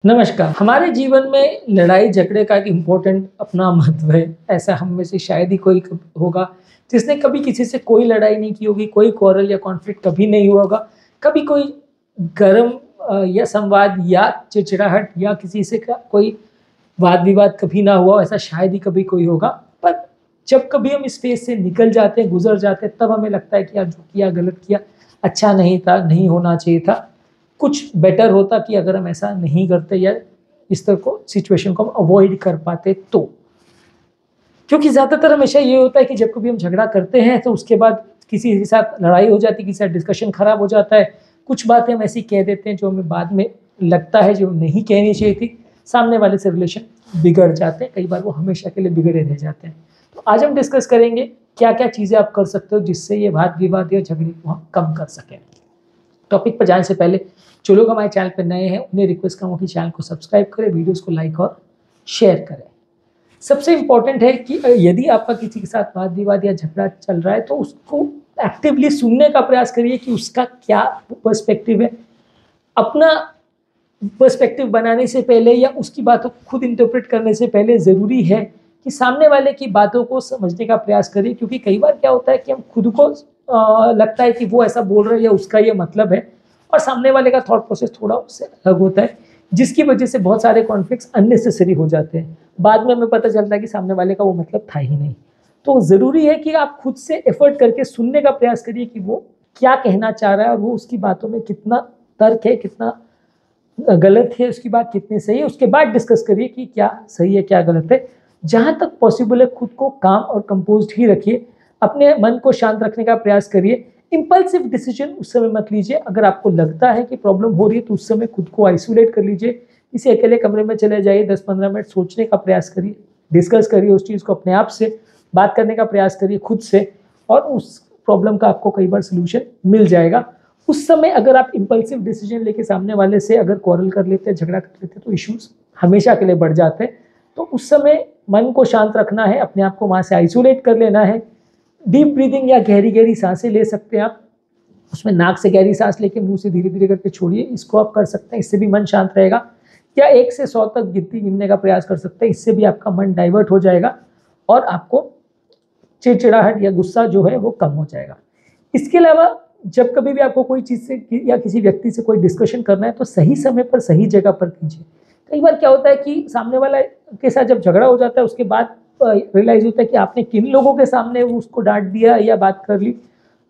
नमस्कार। हमारे जीवन में लड़ाई झगड़े का एक इम्पोर्टेंट अपना महत्व है। ऐसा हम में से शायद ही कोई होगा जिसने कभी किसी से कोई लड़ाई नहीं की होगी, कोई क्वारल या कॉन्फ्लिक्ट कभी नहीं हुआ होगा। कभी कोई गरम या संवाद या चिड़चिड़ाहट या किसी से का कोई वाद विवाद कभी ना हुआ हो, ऐसा शायद ही कभी कोई होगा। पर जब कभी हम इस फेज से निकल जाते हैं, गुजर जाते हैं, तब हमें लगता है कि यार जो किया गलत किया, अच्छा नहीं था, नहीं होना चाहिए था, कुछ बेटर होता कि अगर हम ऐसा नहीं करते या इस तरह को सिचुएशन को हम अवॉइड कर पाते तो। क्योंकि ज़्यादातर हमेशा ये होता है कि जब कभी हम झगड़ा करते हैं तो उसके बाद किसी के साथ लड़ाई हो जाती है, किसी के साथ डिस्कशन खराब हो जाता है, कुछ बातें हम ऐसी कह देते हैं जो हमें बाद में लगता है जो नहीं कहनी चाहिए थी, सामने वाले से रिलेशन बिगड़ जाते हैं, कई बार वो हमेशा के लिए बिगड़े रह जाते हैं। तो आज हम डिस्कस करेंगे क्या क्या चीज़ें आप कर सकते हो जिससे ये वाद विवाद या झगड़े को हम कम कर सकें। टॉपिक पर जाने से पहले जो लोग हमारे चैनल पर नए हैं उन्हें रिक्वेस्ट करूँगा कि चैनल को सब्सक्राइब करें, वीडियोस को लाइक और शेयर करें। सबसे इम्पॉर्टेंट है कि यदि आपका किसी के साथ वाद विवाद या झगड़ा चल रहा है तो उसको एक्टिवली सुनने का प्रयास करिए कि उसका क्या पर्सपेक्टिव है। अपना पर्सपेक्टिव बनाने से पहले या उसकी बातों को खुद इंटरप्रेट करने से पहले ज़रूरी है कि सामने वाले की बातों को समझने का प्रयास करिए। क्योंकि कई बार क्या होता है कि हम खुद को लगता है कि वो ऐसा बोल रहा है या उसका ये मतलब है, और सामने वाले का थॉट प्रोसेस थोड़ा उससे अलग होता है, जिसकी वजह से बहुत सारे कॉन्फ्लिक्ट्स अननेसेसरी हो जाते हैं। बाद में हमें पता चलता है कि सामने वाले का वो मतलब था ही नहीं। तो ज़रूरी है कि आप खुद से एफर्ट करके सुनने का प्रयास करिए कि वो क्या कहना चाह रहा है और वो उसकी बातों में कितना तर्क है, कितना गलत है, उसकी बात कितनी सही है। उसके बाद डिस्कस करिए कि क्या सही है क्या गलत है। जहाँ तक पॉसिबल है खुद को काम और कंपोज्ड ही रखिए, अपने मन को शांत रखने का प्रयास करिए। इम्पल्सिव डिसीजन उस समय मत लीजिए। अगर आपको लगता है कि प्रॉब्लम हो रही है तो उस समय खुद को आइसोलेट कर लीजिए, किसी अकेले कमरे में चले जाइए, 10-15 मिनट सोचने का प्रयास करिए, डिस्कस करिए उस चीज़ को, अपने आप से बात करने का प्रयास करिए खुद से, और उस प्रॉब्लम का आपको कई बार सोल्यूशन मिल जाएगा। उस समय अगर आप इम्पल्सिव डिसीजन लेके सामने वाले से अगर क्वारल कर लेते हैं, झगड़ा कर लेते हैं, तो इश्यूज हमेशा के लिए बढ़ जाते हैं। तो उस समय मन को शांत रखना है, अपने आप को वहाँ से आइसोलेट कर लेना है। डीप ब्रीदिंग या गहरी गहरी सांसें ले सकते हैं आप, उसमें नाक से गहरी सांस लेके मुंह से धीरे धीरे करके छोड़िए, इसको आप कर सकते हैं, इससे भी मन शांत रहेगा। या 1 से 100 तक गिनने का प्रयास कर सकते हैं, इससे भी आपका मन डाइवर्ट हो जाएगा और आपको चिड़चिड़ाहट या गुस्सा जो है वो कम हो जाएगा। इसके अलावा जब कभी भी आपको कोई चीज़ से या किसी व्यक्ति से कोई डिस्कशन करना है तो सही समय पर सही जगह पर कीजिए। कई बार क्या होता है कि सामने वाला के साथ जब झगड़ा हो जाता है उसके बाद रियलाइज होता है कि आपने किन लोगों के सामने उसको डांट दिया या बात कर ली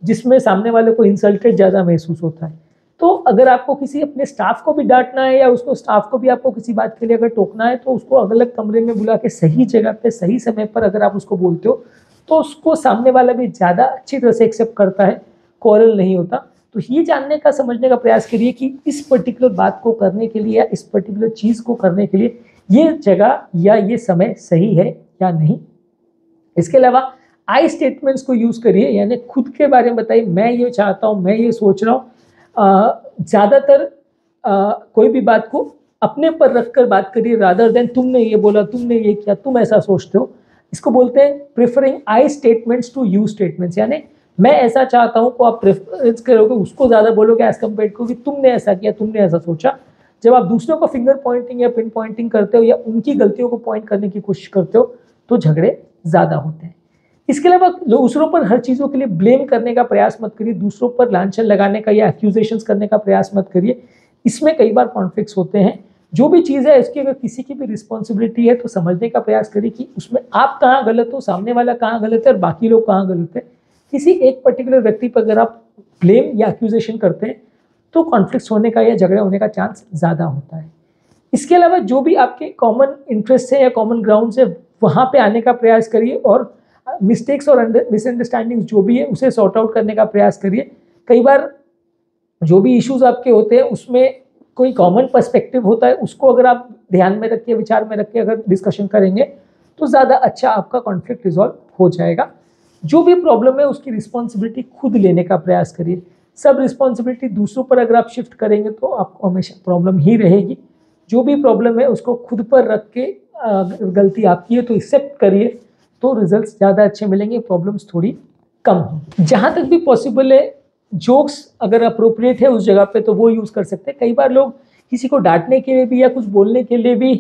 जिसमें सामने वाले को इंसल्टेड ज़्यादा महसूस होता है। तो अगर आपको किसी अपने स्टाफ को भी डांटना है या उसको स्टाफ को भी आपको किसी बात के लिए अगर टोकना है तो उसको अलग अलग कमरे में बुला के सही जगह पे सही समय पर अगर आप उसको बोलते हो तो उसको सामने वाला भी ज़्यादा अच्छी तरह से एक्सेप्ट करता है, क्वारल नहीं होता। तो ये जानने का समझने का प्रयास करिए कि इस पर्टिकुलर बात को करने के लिए या इस पर्टिकुलर चीज़ को करने के लिए ये जगह या ये समय सही है या नहीं। इसके अलावा आई स्टेटमेंट्स को यूज़ करिए, यानी खुद के बारे में बताइए, मैं ये चाहता हूँ, मैं ये सोच रहा हूँ। ज़्यादातर कोई भी बात को अपने पर रख कर बात करिए, रादर देन तुमने ये बोला, तुमने ये किया, तुम ऐसा सोचते हो। इसको बोलते हैं preferring I statements to you statements, यानी मैं ऐसा चाहता हूँ को आप प्रेफरेंस करोगे, उसको ज़्यादा बोलोगे एज कम्पेयर टू कि तुमने ऐसा किया, तुमने ऐसा सोचा। जब आप दूसरों को फिंगर पॉइंटिंग या पिन पॉइंटिंग करते हो या उनकी गलतियों को पॉइंट करने की कोशिश करते हो तो झगड़े ज़्यादा होते हैं। इसके अलावा दूसरों पर हर चीज़ों के लिए ब्लेम करने का प्रयास मत करिए, दूसरों पर लांछन लगाने का या एक्यूजेशंस करने का प्रयास मत करिए। इसमें कई बार कॉन्फ्लिक्ट्स होते हैं। जो भी चीज़ है इसकी अगर किसी की भी रिस्पॉन्सिबिलिटी है तो समझने का प्रयास करिए कि उसमें आप कहाँ गलत हो, सामने वाला कहाँ गलत है और बाकी लोग कहाँ गलत है। किसी एक पर्टिकुलर व्यक्ति पर अगर आप ब्लेम या एक्यूजेशन करते हैं तो कॉन्फ्लिक्ट्स होने का या झगड़े होने का चांस ज़्यादा होता है। इसके अलावा जो भी आपके कॉमन इंटरेस्ट है या कॉमन ग्राउंड्स है वहाँ पे आने का प्रयास करिए और मिस्टेक्स और मिसअंडरस्टैंडिंग्स जो भी है उसे सॉर्ट आउट करने का प्रयास करिए। कई बार जो भी इश्यूज आपके होते हैं उसमें कोई कॉमन पर्सपेक्टिव होता है, उसको अगर आप ध्यान में रख के, विचार में रख के अगर डिस्कशन करेंगे तो ज़्यादा अच्छा आपका कॉन्फ्लिक्ट रिजॉल्व हो जाएगा। जो भी प्रॉब्लम है उसकी रिस्पॉन्सिबिलिटी खुद लेने का प्रयास करिए। सब रिस्पॉन्सिबिलिटी दूसरों पर अगर आप शिफ्ट करेंगे तो आपको हमेशा प्रॉब्लम ही रहेगी। जो भी प्रॉब्लम है उसको खुद पर रख के गलती आपकी है तो एक्सेप्ट करिए, तो रिजल्ट्स ज़्यादा अच्छे मिलेंगे, प्रॉब्लम्स थोड़ी कम होंगी। जहाँ तक भी पॉसिबल है जोक्स अगर अप्रोप्रिएट है उस जगह पे तो वो यूज़ कर सकते हैं। कई बार लोग किसी को डांटने के लिए भी या कुछ बोलने के लिए भी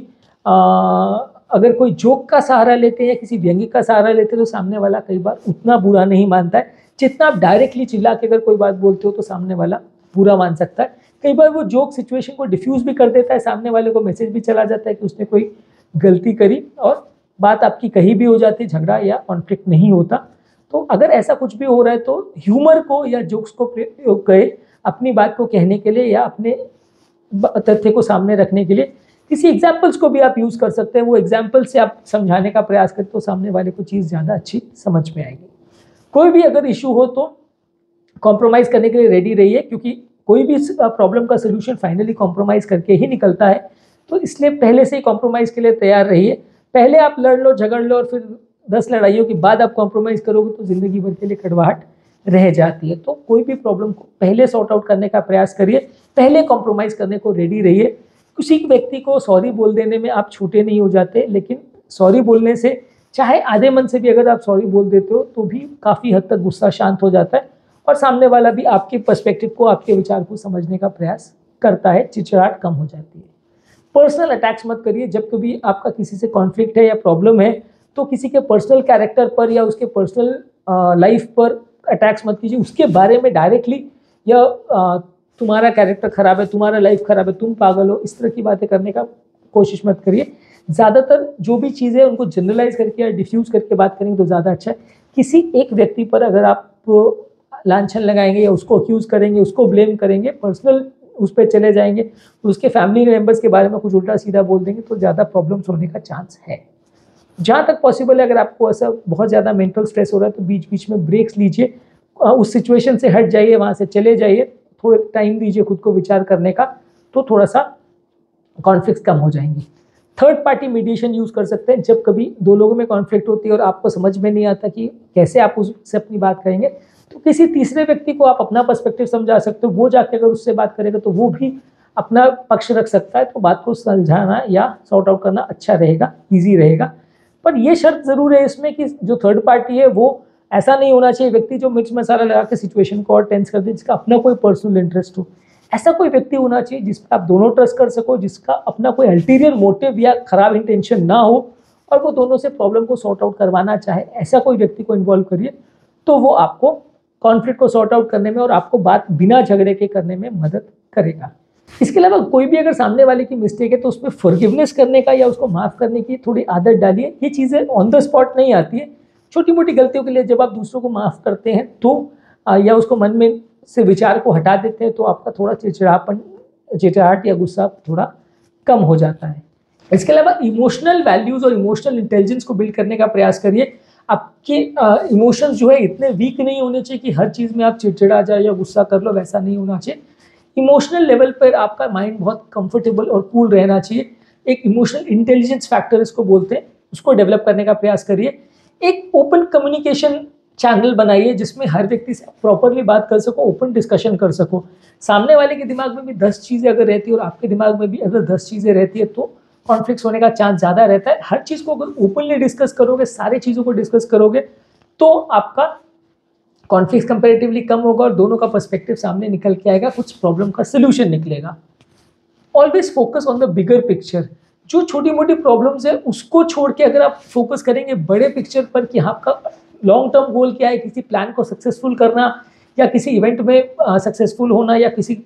अगर कोई जोक का सहारा लेते हैं या किसी व्यंग्य का सहारा लेते हैं तो सामने वाला कई बार उतना बुरा नहीं मानता है जितना आप डायरेक्टली चिल्ला के अगर कोई बात बोलते हो तो सामने वाला बुरा मान सकता है। कई बार वो जोक सिचुएशन को डिफ्यूज भी कर देता है, सामने वाले को मैसेज भी चला जाता है कि उसने कोई गलती करी और बात आपकी कहीं भी हो जाती, झगड़ा या कॉन्फ्लिक्ट नहीं होता। तो अगर ऐसा कुछ भी हो रहा है तो ह्यूमर को या जोक्स को प्रयोग करें अपनी बात को कहने के लिए या अपने तथ्य को सामने रखने के लिए। किसी एग्जाम्पल्स को भी आप यूज़ कर सकते हैं, वो एग्जाम्पल से आप समझाने का प्रयास करें तो सामने वाले को चीज़ ज़्यादा अच्छी समझ में आएगी। कोई भी अगर इशू हो तो कॉम्प्रोमाइज़ करने के लिए रेडी रहिए, क्योंकि कोई भी प्रॉब्लम का सोल्यूशन फाइनली कॉम्प्रोमाइज़ करके ही निकलता है। तो इसलिए पहले से ही कॉम्प्रोमाइज़ के लिए तैयार रहिए। पहले आप लड़ लो, झगड़ लो और फिर 10 लड़ाइयों के बाद आप कॉम्प्रोमाइज़ करोगे तो ज़िंदगी भर के लिए कड़वाहट रह जाती है। तो कोई भी प्रॉब्लम को पहले सॉर्ट आउट करने का प्रयास करिए, पहले कॉम्प्रोमाइज़ करने को रेडी रहिए। किसी व्यक्ति को सॉरी बोल देने में आप छूटे नहीं हो जाते, लेकिन सॉरी बोलने से चाहे आधे मन से भी अगर आप सॉरी बोल देते हो तो भी काफ़ी हद तक गुस्सा शांत हो जाता है और सामने वाला भी आपके पर्सपेक्टिव को, आपके विचार को समझने का प्रयास करता है, चिड़चिड़ाहट कम हो जाती है। पर्सनल अटैक्स मत करिए। जब कभी आपका किसी से कॉन्फ्लिक्ट है या प्रॉब्लम है तो किसी के पर्सनल कैरेक्टर पर या उसके पर्सनल लाइफ पर अटैक्स मत कीजिए, उसके बारे में डायरेक्टली या तुम्हारा कैरेक्टर ख़राब है, तुम्हारा लाइफ ख़राब है, तुम पागल हो, इस तरह की बातें करने का कोशिश मत करिए। ज़्यादातर जो भी चीज़ें उनको जनरलाइज करके या डिफ्यूज़ करके बात करेंगे तो ज़्यादा अच्छा है। किसी एक व्यक्ति पर अगर आप लांछन लगाएंगे या उसको अक्यूज़ करेंगे, उसको ब्लेम करेंगे, पर्सनल उस पर चले जाएंगे, उसके फैमिली मेम्बर्स के बारे में कुछ उल्टा सीधा बोल देंगे तो ज़्यादा प्रॉब्लम्स होने का चांस है। जहाँ तक पॉसिबल है अगर आपको ऐसा बहुत ज़्यादा मेंटल स्ट्रेस हो रहा है तो बीच बीच में ब्रेक्स लीजिए, उस सिचुएशन से हट जाइए, वहाँ से चले जाइए, थोड़ा टाइम दीजिए खुद को विचार करने का, तो थोड़ा सा कॉन्फ्लिक्ट कम हो जाएंगे। थर्ड पार्टी मीडिएशन यूज़ कर सकते हैं। जब कभी दो लोगों में कॉन्फ्लिक्ट होती है और आपको समझ में नहीं आता कि कैसे आप उससे अपनी बात करेंगे तो किसी तीसरे व्यक्ति को आप अपना पर्सपेक्टिव समझा सकते हो। वो जाके अगर उससे बात करेगा तो वो भी अपना पक्ष रख सकता है, तो बात को सुलझाना या सॉर्ट आउट करना अच्छा रहेगा, ईजी रहेगा। पर यह शर्त ज़रूर है इसमें कि जो थर्ड पार्टी है वो ऐसा नहीं होना चाहिए व्यक्ति जो मिर्च मसाला लगा के सिचुएशन को और टेंस कर दे, जिसका अपना कोई पर्सनल इंटरेस्ट हो। ऐसा कोई व्यक्ति होना चाहिए जिस पर आप दोनों ट्रस्ट कर सको, जिसका अपना कोई अल्टीरियर मोटिव या खराब इंटेंशन ना हो और वो दोनों से प्रॉब्लम को सॉर्ट आउट करवाना चाहे। ऐसा कोई व्यक्ति को इन्वॉल्व करिए तो वो आपको कॉन्फ्लिक्ट को सॉर्ट आउट करने में और आपको बात बिना झगड़े के करने में मदद करेगा। इसके अलावा कोई भी अगर सामने वाले की मिस्टेक है तो उसमें फॉरगिवनेस करने का या उसको माफ़ करने की थोड़ी आदत डालिए। ये चीज़ें ऑन द स्पॉट नहीं आती है। छोटी मोटी गलतियों के लिए जब आप दूसरों को माफ़ करते हैं तो या उसको मन में से विचार को हटा देते हैं तो आपका थोड़ा चिड़चिड़ाहट या गुस्सा थोड़ा कम हो जाता है। इसके अलावा इमोशनल वैल्यूज़ और इमोशनल इंटेलिजेंस को बिल्ड करने का प्रयास करिए। आपके इमोशंस जो है इतने वीक नहीं होने चाहिए कि हर चीज़ में आप चिड़चिड़ा जाए या गुस्सा कर लो, वैसा नहीं होना चाहिए। इमोशनल लेवल पर आपका माइंड बहुत कंफर्टेबल और कूल रहना चाहिए। एक इमोशनल इंटेलिजेंस फैक्टर इसको बोलते हैं, उसको डेवलप करने का प्रयास करिए। एक ओपन कम्युनिकेशन चैनल बनाइए जिसमें हर व्यक्ति से प्रॉपरली बात कर सको, ओपन डिस्कशन कर सको। सामने वाले के दिमाग में भी 10 चीज़ें अगर रहती है और आपके दिमाग में भी अगर 10 चीज़ें रहती है तो कॉन्फ्लिक्ट होने का चांस ज़्यादा रहता है। हर चीज़ को अगर ओपनली डिस्कस करोगे, सारी चीज़ों को डिस्कस करोगे तो आपका कॉन्फ्लिक्ट कंपैरेटिवली कम होगा और दोनों का पर्सपेक्टिव सामने निकल के आएगा, कुछ प्रॉब्लम का सोल्यूशन निकलेगा। Always focus on the bigger picture. जो छोटी मोटी प्रॉब्लम्स है उसको छोड़ के अगर आप फोकस करेंगे बड़े पिक्चर पर कि आपका लॉन्ग टर्म गोल क्या है, किसी प्लान को सक्सेसफुल करना या किसी इवेंट में सक्सेसफुल होना या किसी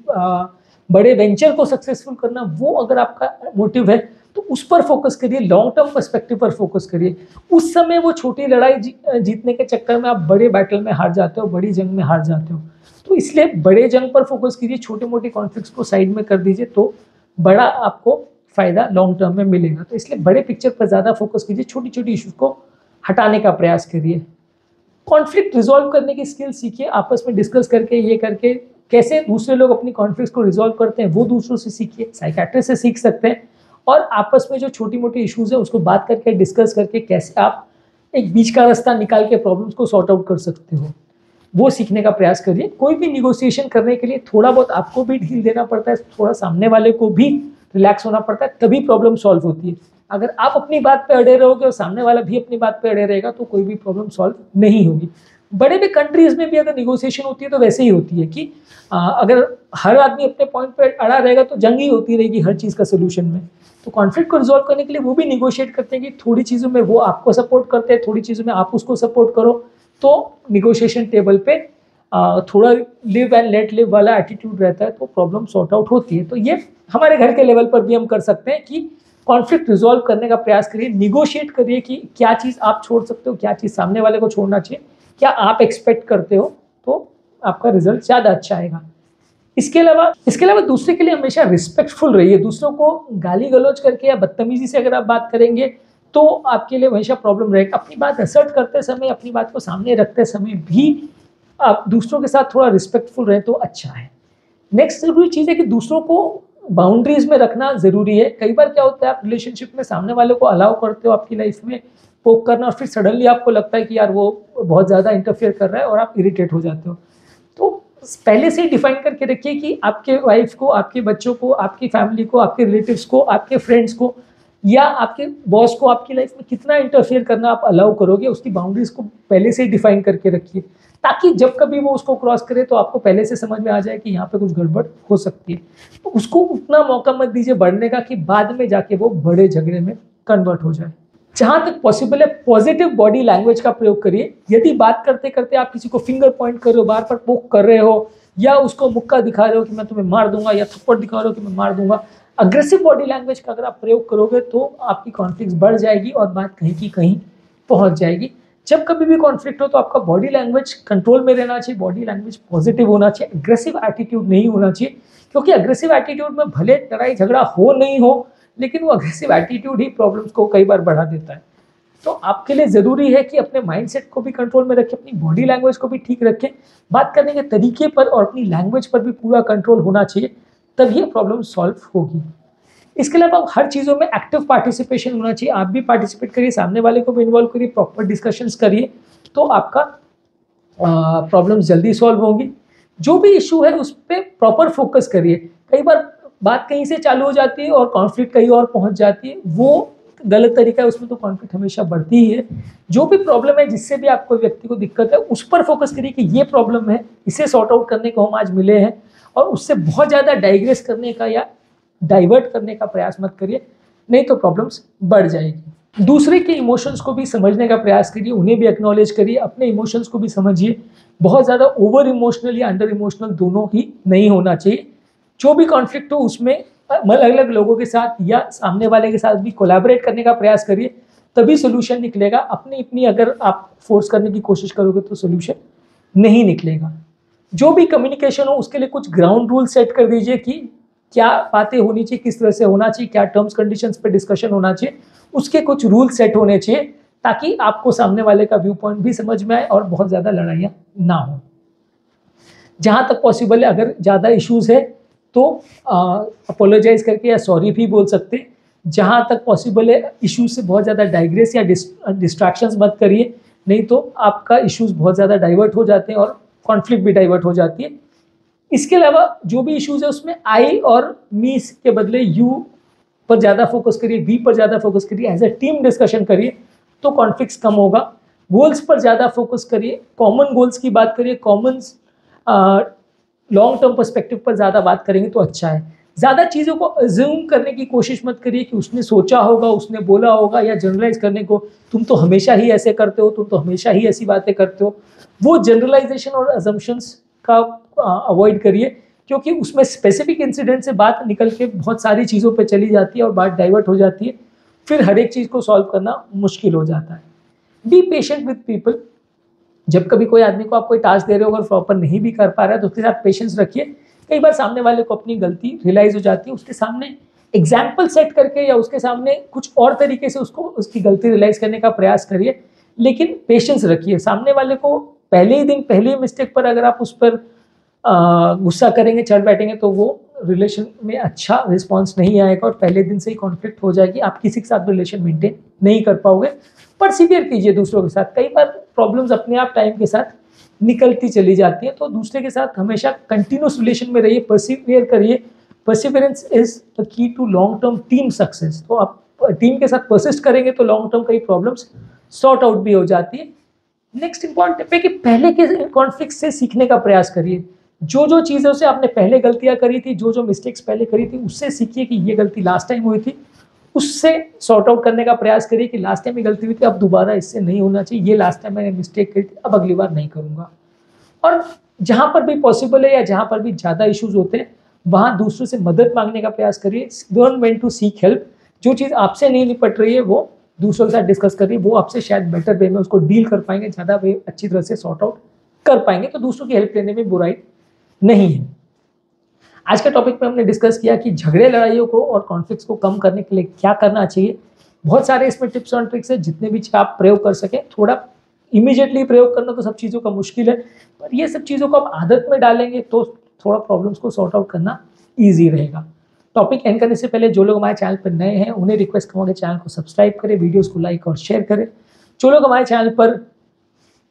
बड़े वेंचर को सक्सेसफुल करना, वो अगर आपका मोटिव है तो उस पर फोकस करिए, लॉन्ग टर्म पर्सपेक्टिव पर फोकस करिए। उस समय वो छोटी लड़ाई जीतने के चक्कर में आप बड़े बैटल में हार जाते हो, बड़ी जंग में हार जाते हो। तो इसलिए बड़े जंग पर फोकस कीजिए, छोटे मोटे कॉन्फ्लिक्ट्स को साइड में कर दीजिए तो बड़ा आपको फ़ायदा लॉन्ग टर्म में मिलेगा। तो इसलिए बड़े पिक्चर पर ज़्यादा फोकस कीजिए, छोटी छोटी इश्यूज़ को हटाने का प्रयास करिए। कॉन्फ्लिक्ट रिजॉल्व करने की स्किल सीखिए, आपस में डिस्कस करके ये करके कैसे दूसरे लोग अपनी कॉन्फ्लिक्ट को रिजॉल्व करते हैं वो दूसरों से सीखिए। साइकियाट्रिस्ट से सीख सकते हैं और आपस में जो छोटी मोटी इश्यूज़ है उसको बात करके डिस्कस करके कैसे आप एक बीच का रास्ता निकाल के प्रॉब्लम्स को सॉर्ट आउट कर सकते हो, वो सीखने का प्रयास करिए। कोई भी निगोशिएशन करने के लिए थोड़ा बहुत आपको भी ढील देना पड़ता है, थोड़ा सामने वाले को भी रिलैक्स होना पड़ता है, तभी प्रॉब्लम सॉल्व होती है। अगर आप अपनी बात पे अड़े रहोगे और सामने वाला भी अपनी बात पे अड़े रहेगा तो कोई भी प्रॉब्लम सॉल्व नहीं होगी। बड़े बड़े कंट्रीज में भी अगर निगोशिएशन होती है तो वैसे ही होती है कि अगर हर आदमी अपने पॉइंट पे अड़ा रहेगा तो जंग ही होती रहेगी हर चीज़ का सोल्यूशन में। तो कॉन्फ्लिक्ट को रिजॉल्व करने के लिए वो भी निगोशिएट करते हैं कि थोड़ी चीज़ों में वो आपको सपोर्ट करते हैं, थोड़ी चीज़ों में आप उसको सपोर्ट करो, तो निगोशिएशन टेबल पे थोड़ा लिव एंड लेट लिव वाला एटीट्यूड रहता है तो प्रॉब्लम सॉर्ट आउट होती है। तो ये हमारे घर के लेवल पर भी हम कर सकते हैं कि कॉन्फ्लिक्ट रिजॉल्व करने का प्रयास करिए, निगोशिएट करिए कि क्या चीज़ आप छोड़ सकते हो, क्या चीज़ सामने वाले को छोड़ना चाहिए, क्या आप एक्सपेक्ट करते हो, तो आपका रिजल्ट ज़्यादा अच्छा आएगा। इसके अलावा दूसरे के लिए हमेशा रिस्पेक्टफुल रहिए। दूसरों को गाली गलौज करके या बदतमीजी से अगर आप बात करेंगे तो आपके लिए हमेशा प्रॉब्लम रहेगा। अपनी बात असर्ट करते समय, अपनी बात को सामने रखते समय भी आप दूसरों के साथ थोड़ा रिस्पेक्टफुल रहे तो अच्छा है। नेक्स्ट जरूरी चीज़ है कि दूसरों को बाउंड्रीज में रखना ज़रूरी है। कई बार क्या होता है, आप रिलेशनशिप में सामने वाले को अलाउ करते हो आपकी लाइफ में पोक करना, और फिर सडनली आपको लगता है कि यार वो बहुत ज़्यादा इंटरफेयर कर रहा है और आप इरिटेट हो जाते हो। तो पहले से ही डिफाइन करके रखिए कि आपके वाइफ को, आपके बच्चों को, आपकी फैमिली को, आपके रिलेटिव्स को, आपके फ्रेंड्स को या आपके बॉस को आपकी लाइफ में कितना इंटरफेयर करना आप अलाउ करोगे, उसकी बाउंड्रीज को पहले से ही डिफाइन करके रखिए, ताकि जब कभी वो उसको क्रॉस करे तो आपको पहले से समझ में आ जाए कि यहाँ पे कुछ गड़बड़ हो सकती है। तो उसको उतना मौका मत दीजिए बढ़ने का कि बाद में जाके वो बड़े झगड़े में कन्वर्ट हो जाए। जहाँ तक पॉसिबल है पॉजिटिव बॉडी लैंग्वेज का प्रयोग करिए। यदि बात करते करते आप किसी को फिंगर पॉइंट कर रहे हो, बार बार पोक कर रहे हो, या उसको मुक्का दिखा रहे हो कि मैं तुम्हें मार दूंगा, या थप्पड़ दिखा रहे हो कि मैं मार दूंगा, अग्रेसिव बॉडी लैंग्वेज का अगर आप प्रयोग करोगे तो आपकी कॉन्फ्लिक्ट बढ़ जाएगी और बात कहीं की कहीं पहुंच जाएगी। जब कभी भी कॉन्फ्लिक्ट हो तो आपका बॉडी लैंग्वेज कंट्रोल में रहना चाहिए, बॉडी लैंग्वेज पॉजिटिव होना चाहिए, अग्रेसिव एटीट्यूड नहीं होना चाहिए। क्योंकि अग्रेसिव एटीट्यूड में भले लड़ाई झगड़ा हो नहीं हो, लेकिन वो अग्रेसिव एटीट्यूड ही प्रॉब्लम्स को कई बार बढ़ा देता है। तो आपके लिए ज़रूरी है कि अपने माइंडसेट को भी कंट्रोल में रखें, अपनी बॉडी लैंग्वेज को भी ठीक रखें, बात करने के तरीके पर और अपनी लैंग्वेज पर भी पूरा कंट्रोल होना चाहिए, तब ये प्रॉब्लम सॉल्व होगी। इसके अलावा हर चीज़ों में एक्टिव पार्टिसिपेशन होना चाहिए। आप भी पार्टिसिपेट करिए, सामने वाले को भी इन्वॉल्व करिए, प्रॉपर डिस्कशंस करिए, तो आपका प्रॉब्लम जल्दी सॉल्व होंगी। जो भी इशू है उस पर प्रॉपर फोकस करिए। कई बार बात कहीं से चालू हो जाती है और कॉन्फ्लिक्ट कहीं और पहुंच जाती है, वो गलत तरीका है, उसमें तो कॉन्फ्लिक्ट हमेशा बढ़ती ही है। जो भी प्रॉब्लम है, जिससे भी आपको व्यक्ति को दिक्कत है, उस पर फोकस करिए कि ये प्रॉब्लम है, इसे सॉर्ट आउट करने को हम आज मिले हैं, और उससे बहुत ज़्यादा डाइग्रेस करने का या डाइवर्ट करने का प्रयास मत करिए, नहीं तो प्रॉब्लम्स बढ़ जाएगी। दूसरे के इमोशंस को भी समझने का प्रयास करिए, उन्हें भी एक्नॉलेज करिए, अपने इमोशंस को भी समझिए। बहुत ज़्यादा ओवर इमोशनल या अंडर इमोशनल दोनों ही नहीं होना चाहिए। जो भी कॉन्फ्लिक्ट हो उसमें अलग अलग लोगों के साथ या सामने वाले के साथ भी कोलैबोरेट करने का प्रयास करिए, तभी सोल्यूशन निकलेगा। अपनी अगर आप फोर्स करने की कोशिश करोगे तो सोल्यूशन नहीं निकलेगा। जो भी कम्युनिकेशन हो उसके लिए कुछ ग्राउंड रूल सेट कर दीजिए कि क्या बातें होनी चाहिए, किस तरह से होना चाहिए, क्या टर्म्स कंडीशंस पे डिस्कशन होना चाहिए, उसके कुछ रूल सेट होने चाहिए, ताकि आपको सामने वाले का व्यू पॉइंट भी समझ में आए और बहुत ज़्यादा लड़ाइयाँ ना हो। जहाँ तक पॉसिबल है, अगर ज़्यादा इश्यूज है तो अपोलोजाइज करके या सॉरी भी बोल सकते हैं। जहाँ तक पॉसिबल है इश्यूज से बहुत ज़्यादा डाइग्रेस या डिस्ट्रैक्शंस मत करिए, नहीं तो आपका इश्यूज बहुत ज़्यादा डाइवर्ट हो जाते हैं और कॉन्फ्लिक्ट भी डाइवर्ट हो जाती है। इसके अलावा जो भी इश्यूज है उसमें आई और मी के बदले यू पर ज़्यादा फोकस करिए, वी पर ज़्यादा फोकस करिए, एज ए टीम डिस्कशन करिए तो कॉन्फ्लिक्ट्स कम होगा। गोल्स पर ज़्यादा फोकस करिए, कॉमन गोल्स की बात करिए, कॉमन लॉन्ग टर्म पर्सपेक्टिव पर ज़्यादा बात करेंगे तो अच्छा है। ज़्यादा चीज़ों को अज्यूम करने की कोशिश मत करिए कि उसने सोचा होगा, उसने बोला होगा, या जनरलाइज करने को तुम तो हमेशा ही ऐसे करते हो, तुम तो हमेशा ही ऐसी बातें करते हो। वो जनरलाइजेशन और अजम्पशंस का अवॉइड करिए, क्योंकि उसमें स्पेसिफिक इंसिडेंट से बात निकल के बहुत सारी चीज़ों पे चली जाती है और बात डाइवर्ट हो जाती है, फिर हर एक चीज़ को सॉल्व करना मुश्किल हो जाता है। Be patient with people. जब कभी कोई आदमी को आप कोई टास्क दे रहे हो, अगर प्रॉपर नहीं भी कर पा रहा है तो उसके साथ पेशेंस रखिए। कई बार सामने वाले को अपनी गलती रियलाइज हो जाती है, उसके सामने एग्जाम्पल सेट करके या उसके सामने कुछ और तरीके से उसको उसकी गलती रियलाइज करने का प्रयास करिए, लेकिन पेशेंस रखिए। सामने वाले को पहले ही दिन पहले मिस्टेक पर अगर आप उस पर गुस्सा करेंगे, चढ़ बैठेंगे, तो वो रिलेशन में अच्छा रिस्पॉन्स नहीं आएगा और पहले दिन से ही कॉन्फ्लिक्ट हो जाएगी, आप किसी के साथ रिलेशन मेंटेन नहीं कर पाओगे। परसिवियर कीजिए दूसरों के साथ। कई बार प्रॉब्लम्स अपने आप टाइम के साथ निकलती चली जाती हैं, तो दूसरे के साथ हमेशा कंटिन्यूस रिलेशन में रहिए, परसिवियर करिए। Perseverance is the key to long term team success. तो आप टीम के साथ परसिस्ट करेंगे तो लॉन्ग टर्म कई प्रॉब्लम्स सॉर्ट आउट भी हो जाती है। नेक्स्ट इंपॉर्टेंट टिप है कि पहले के कॉन्फ्लिक्ट से सीखने का प्रयास करिए। जो जो चीज़ों से आपने पहले गलतियां करी थी, जो जो मिस्टेक्स पहले करी थी, उससे सीखिए कि ये गलती लास्ट टाइम हुई थी, उससे सॉर्ट आउट करने का प्रयास करिए कि लास्ट टाइम ये गलती हुई थी, अब दोबारा इससे नहीं होना चाहिए, ये लास्ट टाइम मैंने मिस्टेक करी थी, अब अगली बार नहीं करूँगा। और जहाँ पर भी पॉसिबल है या जहाँ पर भी ज़्यादा इश्यूज होते हैं, वहाँ दूसरों से मदद मांगने का प्रयास करिए। Learn when to seek help. जो चीज़ आपसे नहीं निपट रही है वो दूसरों के साथ डिस्कस करिए, वो आपसे शायद बेटर वे में उसको डील कर पाएंगे, ज़्यादा वे अच्छी तरह से सॉर्ट आउट कर पाएंगे, तो दूसरों की हेल्प लेने में बुराई नहीं है। आज के टॉपिक में हमने डिस्कस किया कि झगड़े लड़ाइयों को और कॉन्फ्लिक्ट्स को कम करने के लिए क्या करना चाहिए। बहुत सारे इसमें टिप्स और ट्रिक्स है, जितने भी आप प्रयोग कर सकें। थोड़ा इमीडिएटली प्रयोग करना तो सब चीज़ों का मुश्किल है, पर ये सब चीज़ों को आप आदत में डालेंगे तो थोड़ा प्रॉब्लम्स को सॉर्ट आउट करना ईजी रहेगा। टॉपिक एंड करने से पहले जो लोग हमारे चैनल पर नए हैं उन्हें रिक्वेस्ट करूँगा चैनल को सब्सक्राइब करें, वीडियोज़ को लाइक और शेयर करें। जो लोग हमारे चैनल पर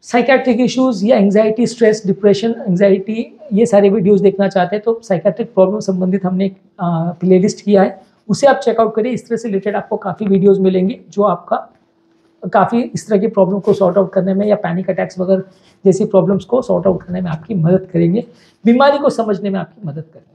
साइकेट्रिक इश्यूज़ या एंग्जाइटी, स्ट्रेस, डिप्रेशन, एंग्जाइटी ये सारे वीडियोज़ देखना चाहते हैं तो साइकेट्रिक प्रॉब्लम संबंधित हमने एक प्लेलिस्ट किया है, उसे आप चेकआउट करिए। इस तरह से रिलेटेड आपको काफ़ी वीडियोज़ मिलेंगे जो आपका काफ़ी इस तरह की प्रॉब्लम को सॉर्ट आउट करने में या पैनिक अटैक्स वगैरह जैसी प्रॉब्लम्स को सॉर्ट आउट करने में आपकी मदद करेंगे, बीमारी को समझने में आपकी मदद करेंगे।